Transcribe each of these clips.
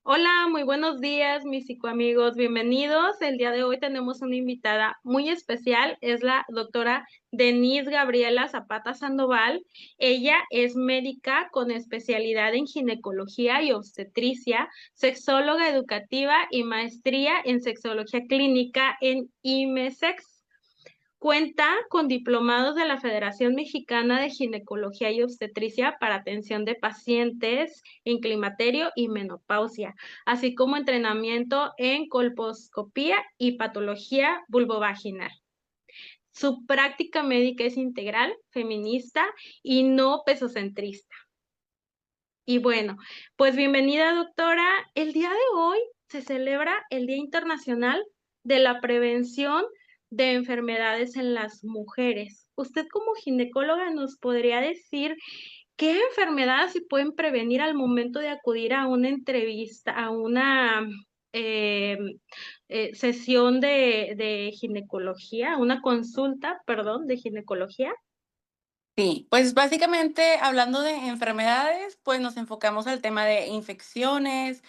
Hola, muy buenos días, mis psicoamigos, bienvenidos. El día de hoy tenemos una invitada muy especial, es la doctora Denise Gabriela Zapata Sandoval. Ella es médica con especialidad en ginecología y obstetricia, sexóloga educativa y maestría en sexología clínica en IMESEX. Cuenta con diplomados de la Federación Mexicana de Ginecología y Obstetricia para atención de pacientes en climaterio y menopausia, así como entrenamiento en colposcopía y patología vulvovaginal. Su práctica médica es integral, feminista y no pesocentrista. Y bueno, pues bienvenida, doctora. El día de hoy se celebra el Día Internacional de la Prevención de Enfermedades en las Mujeres. Usted como ginecóloga nos podría decir qué enfermedades se pueden prevenir al momento de acudir a una entrevista, a una sesión de ginecología, una consulta, perdón, de ginecología. Sí, pues básicamente hablando de enfermedades, pues nos enfocamos al tema de infecciones,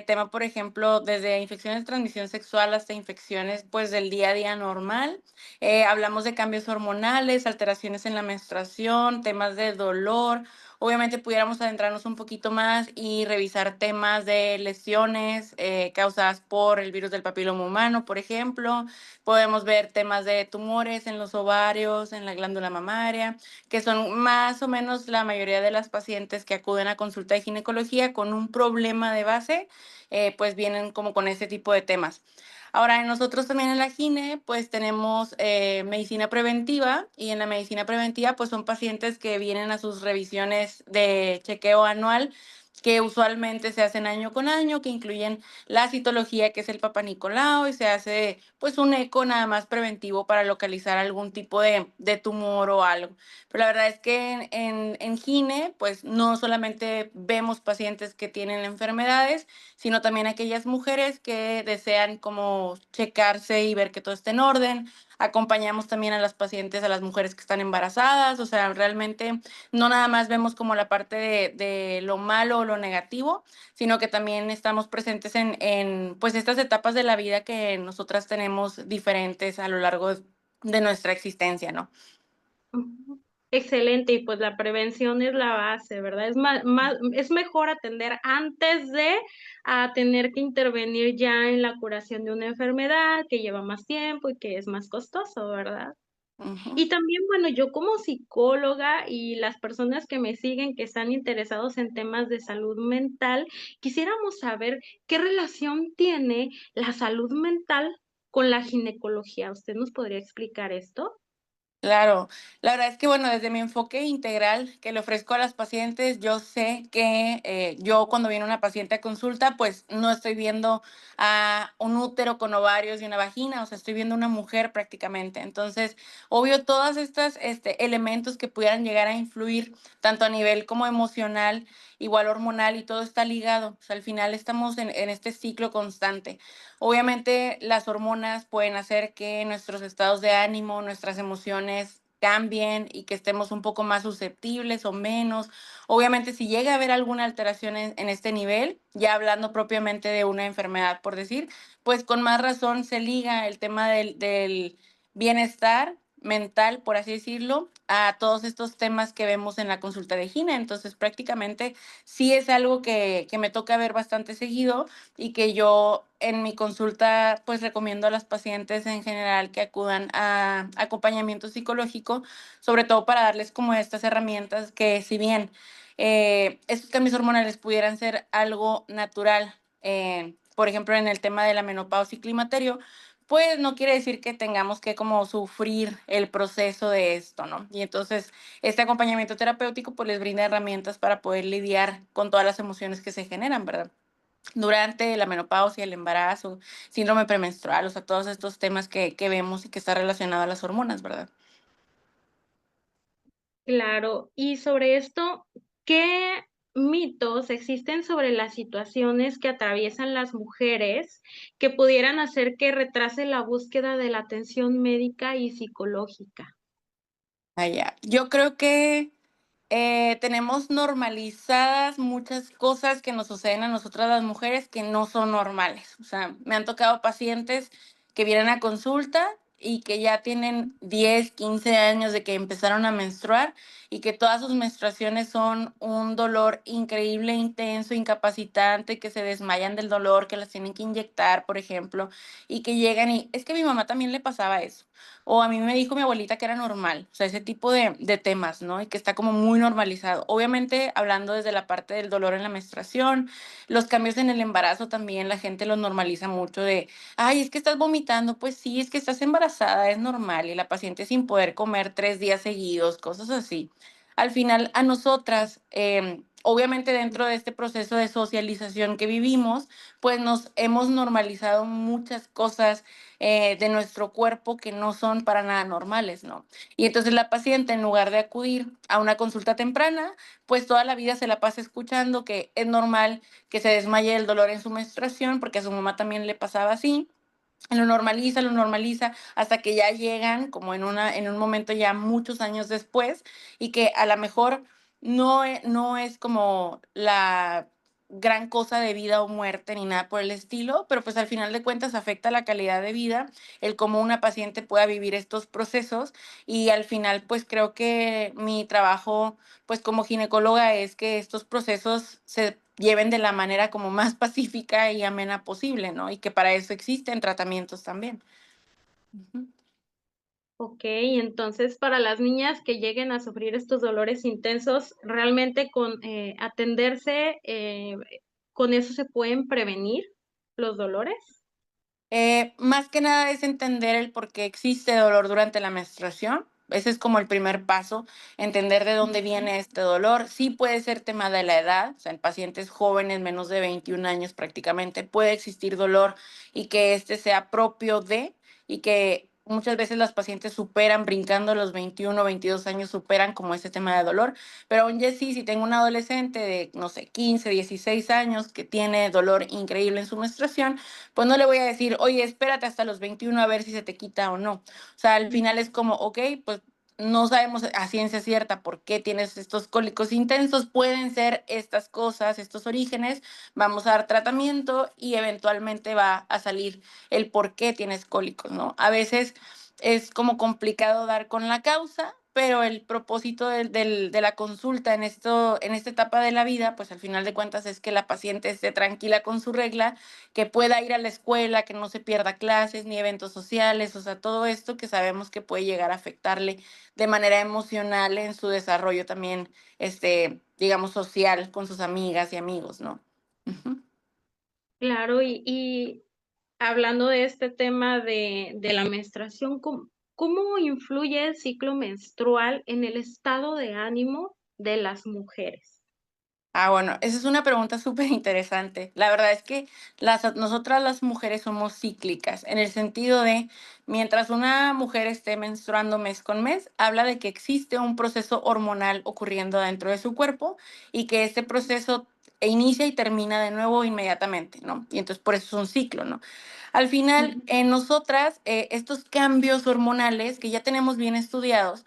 tema, por ejemplo, desde infecciones de transmisión sexual hasta infecciones pues del día a día normal. Hablamos de cambios hormonales, alteraciones en la menstruación, temas de dolor. Obviamente pudiéramos adentrarnos un poquito más y revisar temas de lesiones causadas por el virus del papiloma humano, por ejemplo. Podemos ver temas de tumores en los ovarios, en la glándula mamaria, que son más o menos la mayoría de las pacientes que acuden a consulta de ginecología con un problema de base, pues vienen como con ese tipo de temas. Ahora, nosotros también en la gine, pues tenemos medicina preventiva y en la medicina preventiva, pues son pacientes que vienen a sus revisiones de chequeo anual que usualmente se hacen año con año, que incluyen la citología, que es el Papá Nicolau, y se hace pues un eco nada más preventivo para localizar algún tipo de tumor o algo. Pero la verdad es que en gine, pues no solamente vemos pacientes que tienen enfermedades, sino también aquellas mujeres que desean como checarse y ver que todo esté en orden. Acompañamos también a las pacientes, a las mujeres que están embarazadas, o sea, realmente no nada más vemos como la parte de lo malo o lo negativo, sino que también estamos presentes en pues estas etapas de la vida que nosotras tenemos diferentes a lo largo de nuestra existencia, ¿no? Ujú. Excelente, y pues la prevención es la base, ¿verdad? Es mejor atender antes de a tener que intervenir ya en la curación de una enfermedad que lleva más tiempo y que es más costoso, ¿verdad? Ujú. Y también, bueno, yo como psicóloga y las personas que me siguen que están interesados en temas de salud mental, quisiéramos saber qué relación tiene la salud mental con la ginecología. ¿Usted nos podría explicar esto? Claro, la verdad es que, bueno, desde mi enfoque integral que le ofrezco a las pacientes, yo sé que yo cuando viene una paciente a consulta, pues no estoy viendo a un útero con ovarios y una vagina, o sea, estoy viendo una mujer prácticamente. Entonces, obvio, todas estas elementos que pudieran llegar a influir, tanto a nivel como emocional, igual hormonal, y todo está ligado. O sea, al final estamos en este ciclo constante. Obviamente, las hormonas pueden hacer que nuestros estados de ánimo, nuestras emociones cambien y que estemos un poco más susceptibles o menos. Obviamente, si llega a haber alguna alteración en este nivel, ya hablando propiamente de una enfermedad, por decir, pues con más razón se liga el tema del bienestar mental, por así decirlo, a todos estos temas que vemos en la consulta de gine. Entonces, prácticamente sí es algo que me toca ver bastante seguido y que yo en mi consulta pues recomiendo a las pacientes en general que acudan a acompañamiento psicológico, sobre todo para darles como estas herramientas que si bien estos cambios hormonales pudieran ser algo natural, por ejemplo en el tema de la menopausia y climaterio, pues no quiere decir que tengamos que como sufrir el proceso de esto, ¿no? Y entonces este acompañamiento terapéutico pues les brinda herramientas para poder lidiar con todas las emociones que se generan, ¿verdad? Durante la menopausia, el embarazo, síndrome premenstrual, o sea, todos estos temas que vemos y que está relacionado a las hormonas, ¿verdad? Claro, y sobre esto, ¿qué mitos existen sobre las situaciones que atraviesan las mujeres que pudieran hacer que retrase la búsqueda de la atención médica y psicológica? Allá. Yo creo que tenemos normalizadas muchas cosas que nos suceden a nosotras las mujeres que no son normales. O sea, me han tocado pacientes que vienen a consulta y que ya tienen 10, 15 años de que empezaron a menstruar y que todas sus menstruaciones son un dolor increíble, intenso, incapacitante, que se desmayan del dolor, que las tienen que inyectar, por ejemplo, y que llegan y es que a mi mamá también le pasaba eso. O a mí me dijo mi abuelita que era normal, o sea, ese tipo de temas, ¿no? Y que está como muy normalizado. Obviamente, hablando desde la parte del dolor en la menstruación, los cambios en el embarazo también la gente los normaliza mucho de, ay, es que estás vomitando, pues sí, es que estás embarazada, es normal, y la paciente sin poder comer 3 días seguidos, cosas así. Al final, a nosotras, obviamente dentro de este proceso de socialización que vivimos, pues nos hemos normalizado muchas cosas de nuestro cuerpo que no son para nada normales, ¿no? Y entonces la paciente, en lugar de acudir a una consulta temprana, pues toda la vida se la pasa escuchando que es normal que se desmaye el dolor en su menstruación, porque a su mamá también le pasaba así. Lo normaliza, hasta que ya llegan como en un momento ya muchos años después, y que a lo mejor no es como la gran cosa de vida o muerte ni nada por el estilo, pero pues al final de cuentas afecta la calidad de vida, el cómo una paciente pueda vivir estos procesos. Y al final pues creo que mi trabajo pues como ginecóloga es que estos procesos se lleven de la manera como más pacífica y amena posible, ¿no? Y que para eso existen tratamientos también. Ujú. Ok, entonces para las niñas que lleguen a sufrir estos dolores intensos, realmente con atenderse, con eso se pueden prevenir los dolores. Más que nada es entender el por qué existe dolor durante la menstruación. Ese es como el primer paso, entender de dónde Ujú. viene este dolor. Sí puede ser tema de la edad, o sea, en pacientes jóvenes, menos de 21 años prácticamente, puede existir dolor y que este sea propio de, y que muchas veces las pacientes superan, brincando los 21 22 años, superan como ese tema de dolor. Pero aún así, si tengo un adolescente de, no sé, 15 16 años que tiene dolor increíble en su menstruación, pues no le voy a decir, oye, espérate hasta los 21 a ver si se te quita o no. O sea, al final es como, ok, pues no sabemos a ciencia cierta por qué tienes estos cólicos intensos, pueden ser estas cosas, estos orígenes, vamos a dar tratamiento y eventualmente va a salir el por qué tienes cólicos, ¿no? A veces es como complicado dar con la causa, pero el propósito de la consulta en esta etapa de la vida, pues al final de cuentas es que la paciente esté tranquila con su regla, que pueda ir a la escuela, que no se pierda clases ni eventos sociales, o sea, todo esto que sabemos que puede llegar a afectarle de manera emocional en su desarrollo también, digamos, social con sus amigas y amigos, ¿no? Ujú. Claro, y hablando de este tema de la menstruación, ¿cómo influye el ciclo menstrual en el estado de ánimo de las mujeres? Ah, bueno, esa es una pregunta súper interesante. La verdad es que nosotras las mujeres somos cíclicas, en el sentido de, mientras una mujer esté menstruando mes con mes, habla de que existe un proceso hormonal ocurriendo dentro de su cuerpo y que este proceso inicia y termina de nuevo inmediatamente, ¿no? Y entonces por eso es un ciclo, ¿no? Al final, Ujú. en nosotras, estos cambios hormonales que ya tenemos bien estudiados,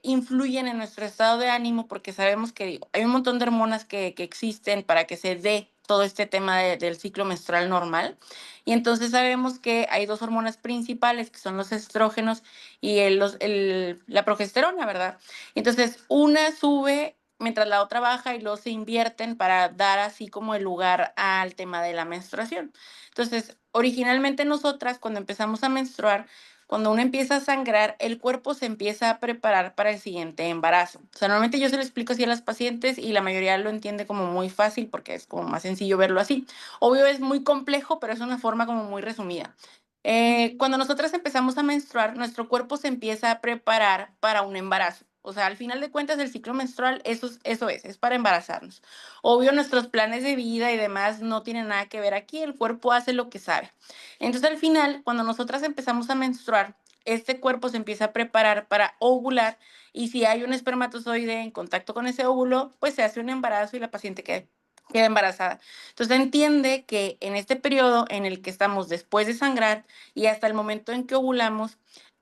influyen en nuestro estado de ánimo, porque sabemos que digo, hay un montón de hormonas que existen para que se dé todo este tema del ciclo menstrual normal. Y entonces sabemos que hay dos hormonas principales, que son los estrógenos y la progesterona, ¿verdad? Entonces, una sube mientras la otra baja y luego se invierten para dar así como el lugar al tema de la menstruación. Entonces, originalmente nosotras, cuando empezamos a menstruar, cuando uno empieza a sangrar, el cuerpo se empieza a preparar para el siguiente embarazo. O sea, normalmente yo se lo explico así a las pacientes y la mayoría lo entiende como muy fácil porque es como más sencillo verlo así. Obvio es muy complejo, pero es una forma como muy resumida. Cuando nosotras empezamos a menstruar, nuestro cuerpo se empieza a preparar para un embarazo. O sea, al final de cuentas, el ciclo menstrual, es para embarazarnos. Obvio, nuestros planes de vida y demás no tienen nada que ver aquí, el cuerpo hace lo que sabe. Entonces, al final, cuando nosotras empezamos a menstruar, este cuerpo se empieza a preparar para ovular, y si hay un espermatozoide en contacto con ese óvulo, pues se hace un embarazo y la paciente queda embarazada. Entonces entiende que en este periodo en el que estamos después de sangrar y hasta el momento en que ovulamos,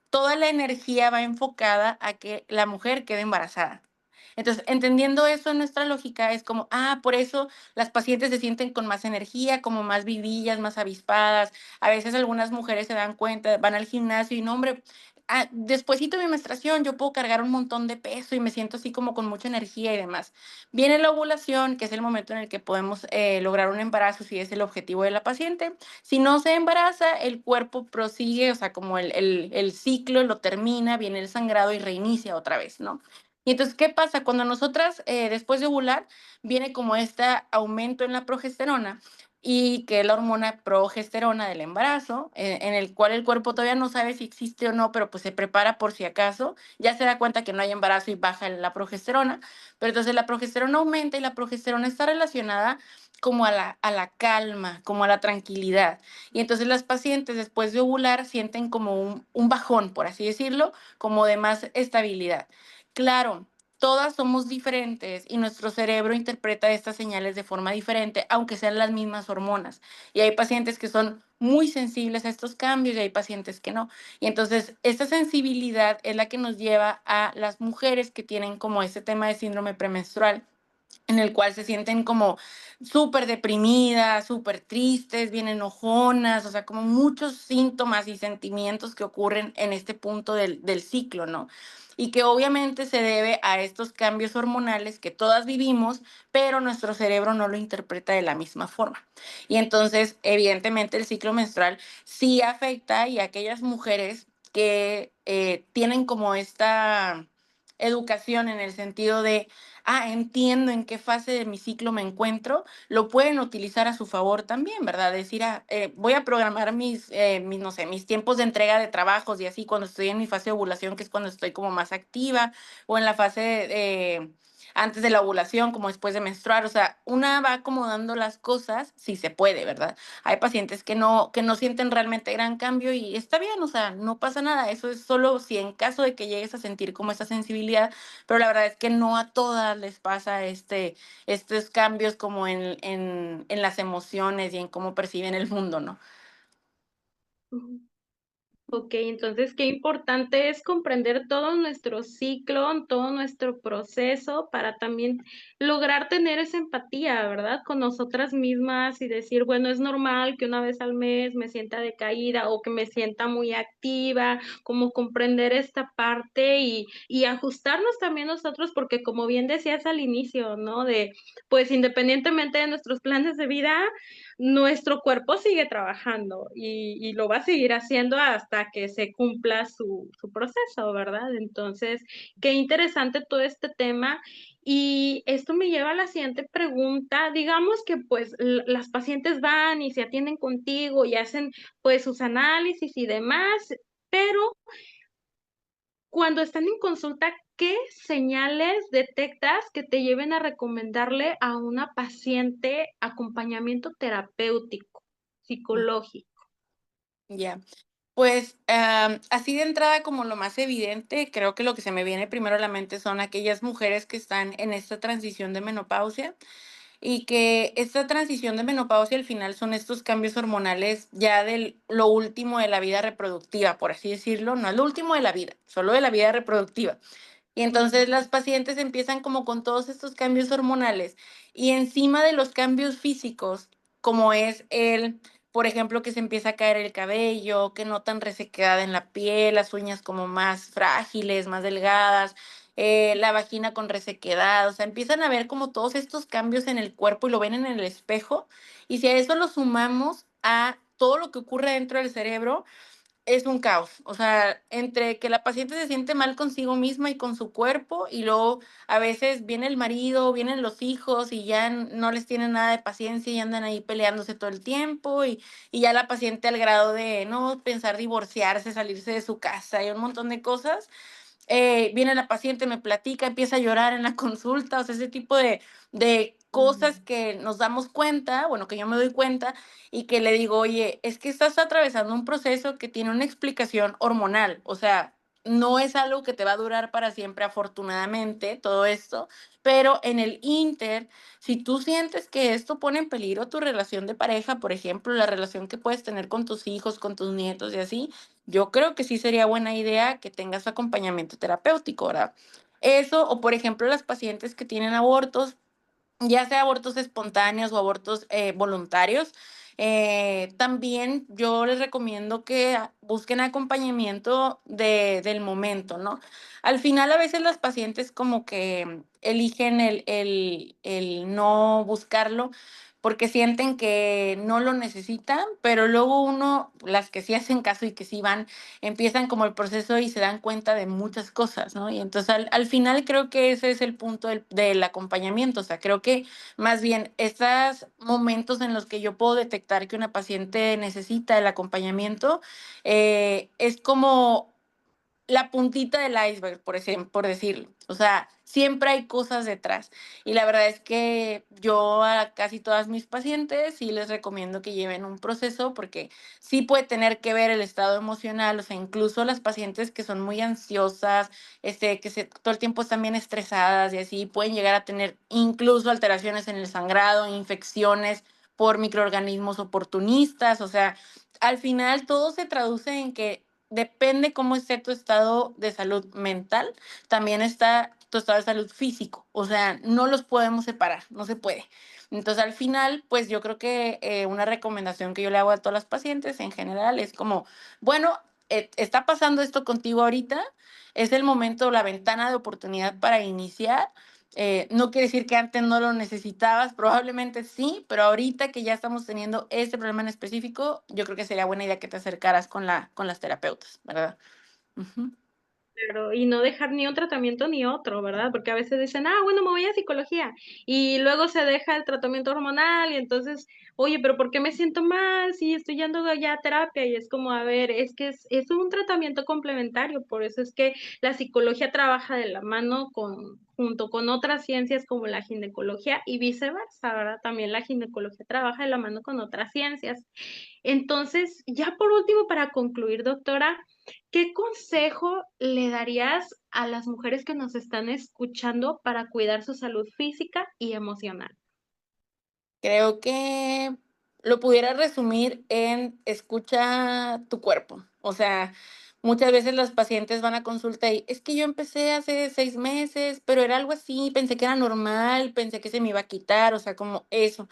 toda la energía va enfocada a que la mujer quede embarazada. Entonces, entendiendo eso en nuestra lógica, es como, por eso las pacientes se sienten con más energía, como más vivillas, más avispadas. A veces algunas mujeres se dan cuenta, van al gimnasio y no, hombre, despuesito de mi menstruación yo puedo cargar un montón de peso y me siento así como con mucha energía y demás. Viene la ovulación, que es el momento en el que podemos lograr un embarazo si es el objetivo de la paciente. Si no se embaraza, el cuerpo prosigue, o sea, como el ciclo lo termina, viene el sangrado y reinicia otra vez, ¿no? Y entonces, ¿qué pasa? Cuando nosotras, después de ovular, viene como este aumento en la progesterona y que es la hormona progesterona del embarazo, en el cual el cuerpo todavía no sabe si existe o no, pero pues se prepara por si acaso, ya se da cuenta que no hay embarazo y baja la progesterona, pero entonces la progesterona aumenta y la progesterona está relacionada como a la calma, como a la tranquilidad. Y entonces las pacientes después de ovular sienten como un bajón, por así decirlo, como de más estabilidad. Claro, todas somos diferentes y nuestro cerebro interpreta estas señales de forma diferente, aunque sean las mismas hormonas. Y hay pacientes que son muy sensibles a estos cambios y hay pacientes que no. Y entonces, esta sensibilidad es la que nos lleva a las mujeres que tienen como este tema de síndrome premenstrual, en el cual se sienten como súper deprimidas, súper tristes, bien enojonas, o sea, como muchos síntomas y sentimientos que ocurren en este punto del ciclo, ¿no? Y que obviamente se debe a estos cambios hormonales que todas vivimos, pero nuestro cerebro no lo interpreta de la misma forma. Y entonces, evidentemente, el ciclo menstrual sí afecta y aquellas mujeres que tienen como esta educación en el sentido de entiendo en qué fase de mi ciclo me encuentro, lo pueden utilizar a su favor también, ¿verdad? Decir, voy a programar no sé, mis tiempos de entrega de trabajos y así cuando estoy en mi fase de ovulación, que es cuando estoy como más activa, o en la fase antes de la ovulación, como después de menstruar, o sea, una va acomodando las cosas si se puede, ¿verdad? Hay pacientes que no sienten realmente gran cambio y está bien, o sea, no pasa nada, eso es solo si en caso de que llegues a sentir como esa sensibilidad, pero la verdad es que no a todas les pasa estos cambios como en las emociones y en cómo perciben el mundo, ¿no? Ujú. Ok, entonces qué importante es comprender todo nuestro ciclo, todo nuestro proceso para también lograr tener esa empatía, ¿verdad? Con nosotras mismas y decir, bueno, es normal que una vez al mes me sienta decaída o que me sienta muy activa, como comprender esta parte y ajustarnos también nosotros, porque como bien decías al inicio, ¿no? De, pues independientemente de nuestros planes de vida, nuestro cuerpo sigue trabajando y lo va a seguir haciendo hasta que se cumpla su proceso, ¿verdad? Entonces, qué interesante todo este tema. Y esto me lleva a la siguiente pregunta. Digamos que pues las pacientes van y se atienden contigo y hacen pues sus análisis y demás, pero cuando están en consulta, ¿qué señales detectas que te lleven a recomendarle a una paciente acompañamiento terapéutico, psicológico? Ya. Pues, así de entrada, como lo más evidente, creo que lo que se me viene primero a la mente son aquellas mujeres que están en esta transición de menopausia y que esta transición de menopausia al final son estos cambios hormonales ya de lo último de la vida reproductiva, por así decirlo, no es lo último de la vida, solo de la vida reproductiva. Y Ujú, entonces las pacientes empiezan como con todos estos cambios hormonales y encima de los cambios físicos, como es por ejemplo, que se empieza a caer el cabello, que notan resequedad en la piel, las uñas como más frágiles, más delgadas, la vagina con resequedad, o sea, empiezan a ver como todos estos cambios en el cuerpo y lo ven en el espejo. Y si a eso lo sumamos a todo lo que ocurre dentro del cerebro, es un caos, o sea, entre que la paciente se siente mal consigo misma y con su cuerpo, y luego a veces viene el marido, vienen los hijos y ya no les tienen nada de paciencia y andan ahí peleándose todo el tiempo, y ya la paciente al grado de no pensar divorciarse, salirse de su casa y un montón de cosas. Viene la paciente, me platica, empieza a llorar en la consulta, o sea, ese tipo de cosas mm, que nos damos cuenta, bueno, que yo me doy cuenta y que le digo, oye, es que estás atravesando un proceso que tiene una explicación hormonal, o sea, no es algo que te va a durar para siempre, afortunadamente, todo esto, pero en el inter, si tú sientes que esto pone en peligro tu relación de pareja, por ejemplo, la relación que puedes tener con tus hijos, con tus nietos y así, yo creo que sí sería buena idea que tengas acompañamiento terapéutico, ¿verdad? Eso, o por ejemplo, las pacientes que tienen abortos, ya sea abortos espontáneos o abortos voluntarios, también yo les recomiendo que busquen acompañamiento del momento, ¿no? Al final a veces las pacientes como que eligen el no buscarlo porque sienten que no lo necesitan, pero luego uno, las que sí hacen caso y que sí van, empiezan como el proceso y se dan cuenta de muchas cosas, ¿no? Y entonces al final creo que ese es el punto del acompañamiento, o sea, creo que más bien estos momentos en los que yo puedo detectar que una paciente necesita el acompañamiento, es como la puntita del iceberg, por decirlo. O sea, siempre hay cosas detrás. Y la verdad es que yo a casi todas mis pacientes sí les recomiendo que lleven un proceso porque sí puede tener que ver el estado emocional, o sea, incluso las pacientes que son muy ansiosas, todo el tiempo están bien estresadas y así pueden llegar a tener incluso alteraciones en el sangrado, infecciones por microorganismos oportunistas, o sea, al final todo se traduce en que depende cómo esté tu estado de salud mental, también está tu estado de salud físico. O sea, no los podemos separar, no se puede. Entonces, al final, pues yo creo que una recomendación que yo le hago a todas las pacientes en general es como, bueno, está pasando esto contigo ahorita, es el momento, la ventana de oportunidad para iniciar. No quiere decir que antes no lo necesitabas, probablemente sí, pero ahorita que ya estamos teniendo este problema en específico, yo creo que sería buena idea que te acercaras con las terapeutas, ¿verdad? Ujú. Claro, y no dejar ni un tratamiento ni otro, ¿verdad? Porque a veces dicen: "Ah, bueno, me voy a psicología", y luego se deja el tratamiento hormonal, y entonces: "Oye, pero ¿por qué me siento mal si estoy yendo ya a terapia?". Y es como, a ver, es que es un tratamiento complementario, por eso es que la psicología trabaja de la mano junto con otras ciencias como la ginecología y viceversa, ¿verdad? También la ginecología trabaja de la mano con otras ciencias. Entonces, ya por último, para concluir, doctora, ¿qué consejo le darías a las mujeres que nos están escuchando para cuidar su salud física y emocional? Creo que lo pudiera resumir en escucha tu cuerpo. O sea, muchas veces los pacientes van a consulta y es que yo empecé hace 6 meses, pero era algo así, pensé que era normal, pensé que se me iba a quitar, o sea, como eso.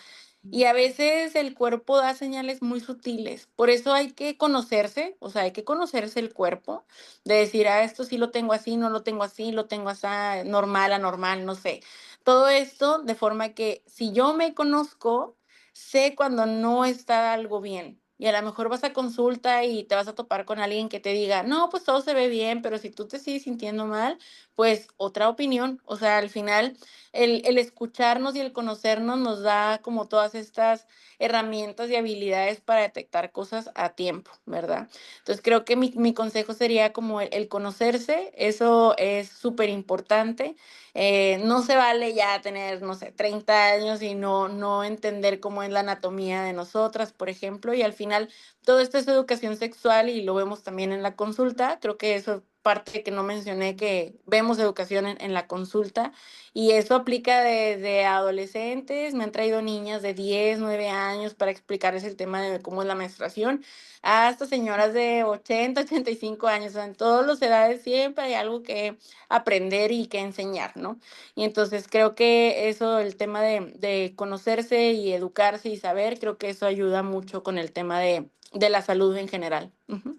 Y a veces el cuerpo da señales muy sutiles, por eso hay que conocerse, o sea, hay que conocerse el cuerpo, de decir, esto sí lo tengo así, no lo tengo así, lo tengo así, normal, anormal, no sé. Todo esto de forma que si yo me conozco, sé cuando no está algo bien. Y a lo mejor vas a consulta y te vas a topar con alguien que te diga, no, pues todo se ve bien, pero si tú te sigues sintiendo mal, pues otra opinión. O sea, al final el escucharnos y el conocernos nos da como todas estas herramientas y habilidades para detectar cosas a tiempo, ¿verdad? Entonces creo que mi consejo sería como el conocerse, eso es súper importante. No se vale ya tener, no sé, 30 años y no entender cómo es la anatomía de nosotras, por ejemplo, y al final todo esto es educación sexual y lo vemos también en la consulta. Creo que eso parte que no mencioné, que vemos educación en la consulta y eso aplica desde adolescentes. Me han traído niñas de 10 9 años para explicarles el tema de cómo es la menstruación, hasta señoras de 80 85 años. O sea, en todas las edades siempre hay algo que aprender y que enseñar, ¿no? Y entonces creo que eso, el tema de conocerse y educarse y saber, creo que eso ayuda mucho con el tema de la salud en general. Ujú.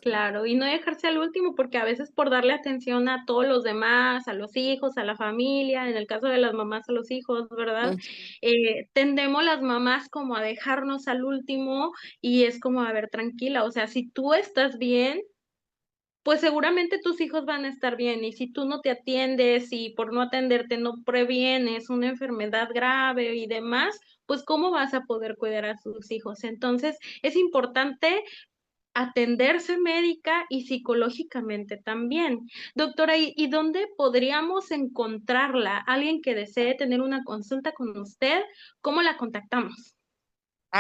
Claro, y no dejarse al último, porque a veces por darle atención a todos los demás, a los hijos, a la familia, en el caso de las mamás, a los hijos, ¿verdad? Mm. Tendemos las mamás como a dejarnos al último y es como, a ver, tranquila, o sea, si tú estás bien, pues seguramente tus hijos van a estar bien, y si tú no te atiendes y por no atenderte no previenes una enfermedad grave y demás, pues ¿cómo vas a poder cuidar a tus hijos? Entonces, es importante atenderse médica y psicológicamente también. Doctora, ¿y dónde podríamos encontrarla? Alguien que desee tener una consulta con usted, ¿cómo la contactamos?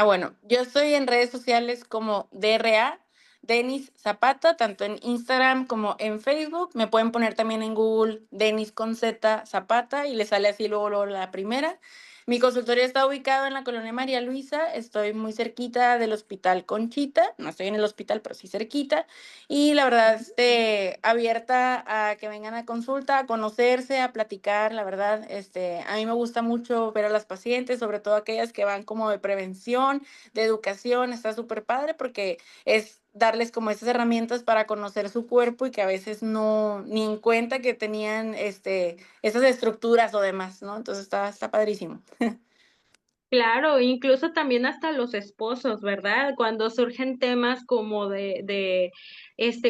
Bueno, yo estoy en redes sociales como DRA, Denis Zapata, tanto en Instagram como en Facebook. Me pueden poner también en Google Denis con Z Zapata y le sale así luego, luego la primera. Mi consultorio está ubicado en la colonia María Luisa, estoy muy cerquita del Hospital Conchita, no estoy en el hospital, pero sí cerquita, y la verdad, abierta a que vengan a consulta, a conocerse, a platicar, la verdad, a mí me gusta mucho ver a las pacientes, sobre todo aquellas que van como de prevención, de educación, está súper padre porque es darles como esas herramientas para conocer su cuerpo y que a veces no, ni en cuenta que tenían, esas estructuras o demás, ¿no? Entonces está padrísimo. Claro, incluso también hasta los esposos, ¿verdad? Cuando surgen temas como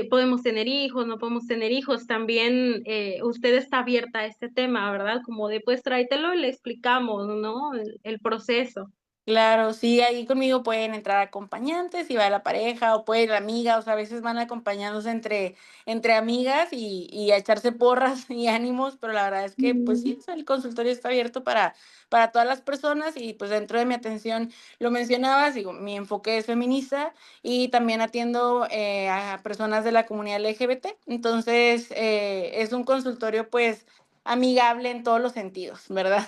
podemos tener hijos, no podemos tener hijos, también usted está abierta a este tema, ¿verdad? Como de, pues tráetelo y le explicamos, ¿no? El proceso. Claro, sí, ahí conmigo pueden entrar acompañantes, si va la pareja o puede ir la amiga, o sea, a veces van acompañándose entre amigas y a echarse porras y ánimos, pero la verdad es que, pues sí, o sea, el consultorio está abierto para todas las personas y pues dentro de mi atención, lo mencionabas, digo, mi enfoque es feminista y también atiendo a personas de la comunidad LGBT, entonces es un consultorio pues amigable en todos los sentidos, ¿verdad?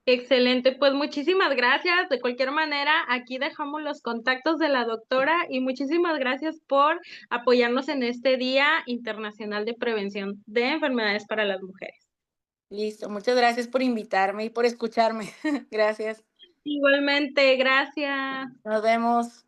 Excelente, pues muchísimas gracias. De cualquier manera, aquí dejamos los contactos de la doctora y muchísimas gracias por apoyarnos en este Día Internacional de Prevención de Enfermedades para las Mujeres. Listo, muchas gracias por invitarme y por escucharme. Gracias. Igualmente, gracias. Nos vemos.